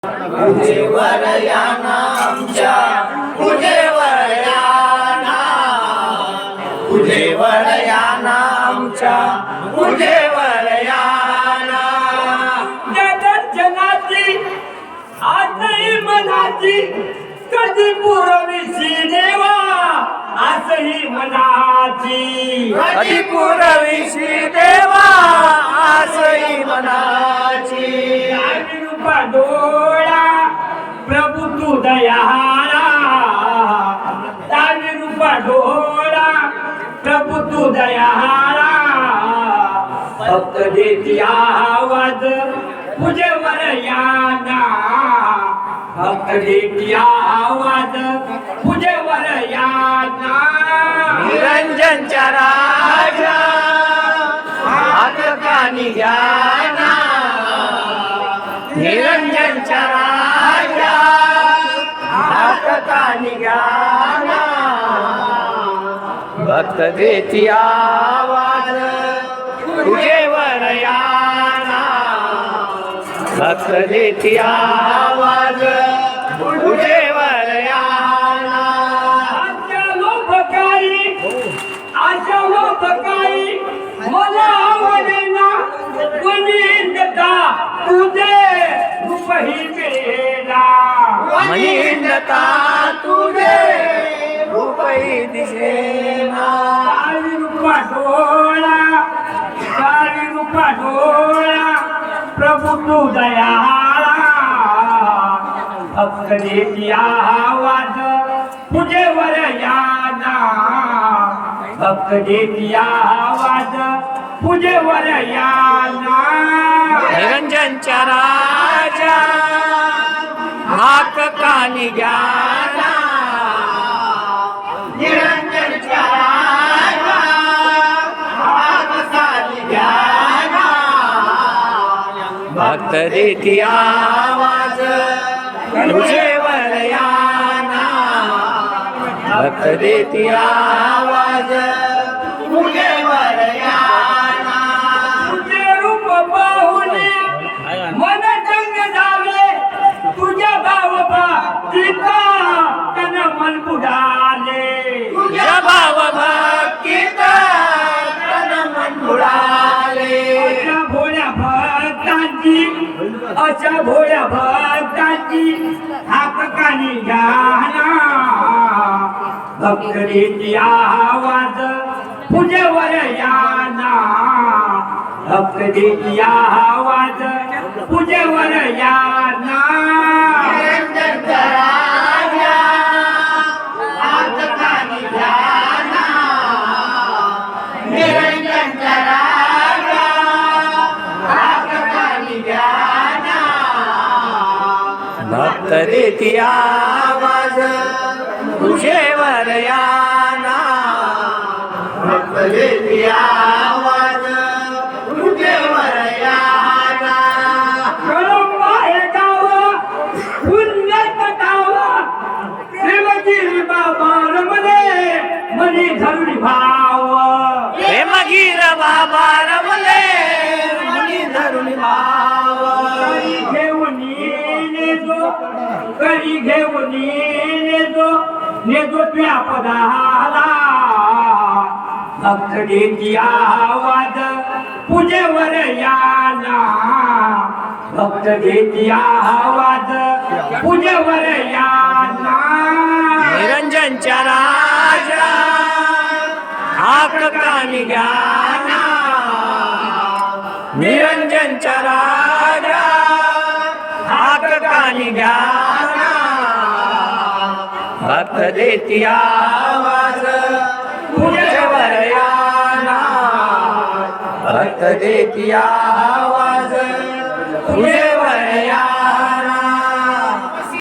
पूजेवर या नामच्या पूजेवर या ना पूजेवर या नामच्या पूजेवर या ना जनाची आजही मनाची कधी पुरविशी देवा आजही मनाची कधी पुरविशी देवा आसई मनाची रूपा डोळा प्रभू तू दयाळा दावी रूपा डोळा प्रभू तू दयाळा भक्त देती आवाज पूजेवर याना भक्त देती आवाज पूजेवर याना निरंजनच्या राजा हात कानी घ्याना निरंजनच्या राजा हात कानी घ्याना भक्त देती आवाज पूजेवर याना भक्त देती आवाज पूजेवर याना आशा लोककारी मला आवडेना गुणिंदता तुझे रूपही मिळेना मनिंदता तुझे रूपही दिसेना काळी रूपा डोळा प्रभू तू दयाळा भक्त देती आवाज पूजेवर याना भक्त देती आवाज पूजेवर याना निरंजनच्या राजा हाक कानी घ्याना निरंजनच्या राजा हाक कानी घ्याना भक्त देती आवाज पूजेवर याना भक्त देती आवाज पूजेवर याना तुझे रूप पाहुने मन जंग झाले तुझ्या भाव भक्तीचा तन मन बुडाले तुझ्या भाव भक्तीत तन मन बुडाले अशा भोळ्या भक्तांची हाक कानी घ्याना भक्त देती आवाज पूजेवर याना भक्त देती आवाज पूजेवर याना निरंजनच्या राजा हात कानी घ्याना निरंजनच्या राजा हात कानी घ्याना भक्त देती आवाज पूजेवर याना भक्त देती आवाज पूजेवर याना कळंबा हे गाव पुण्यात गाव देवगिरी बाबा रमले मनी धरुणी भाव प्रेमगीर बाबा रमले मनी धरुणी भाव करी घेऊन नेतो तुझ्या पदाला भक्त देती आवाज पूजेवर याना भक्त देती आवाज पूजेवर याना निरंजनच्या राजा हाक कानी घ्याना निरंजनच्या राजा हाक कानी घ्याना भक्त देती आवाज पूजेवर याना भक्त देती आवाज पूजेवर याना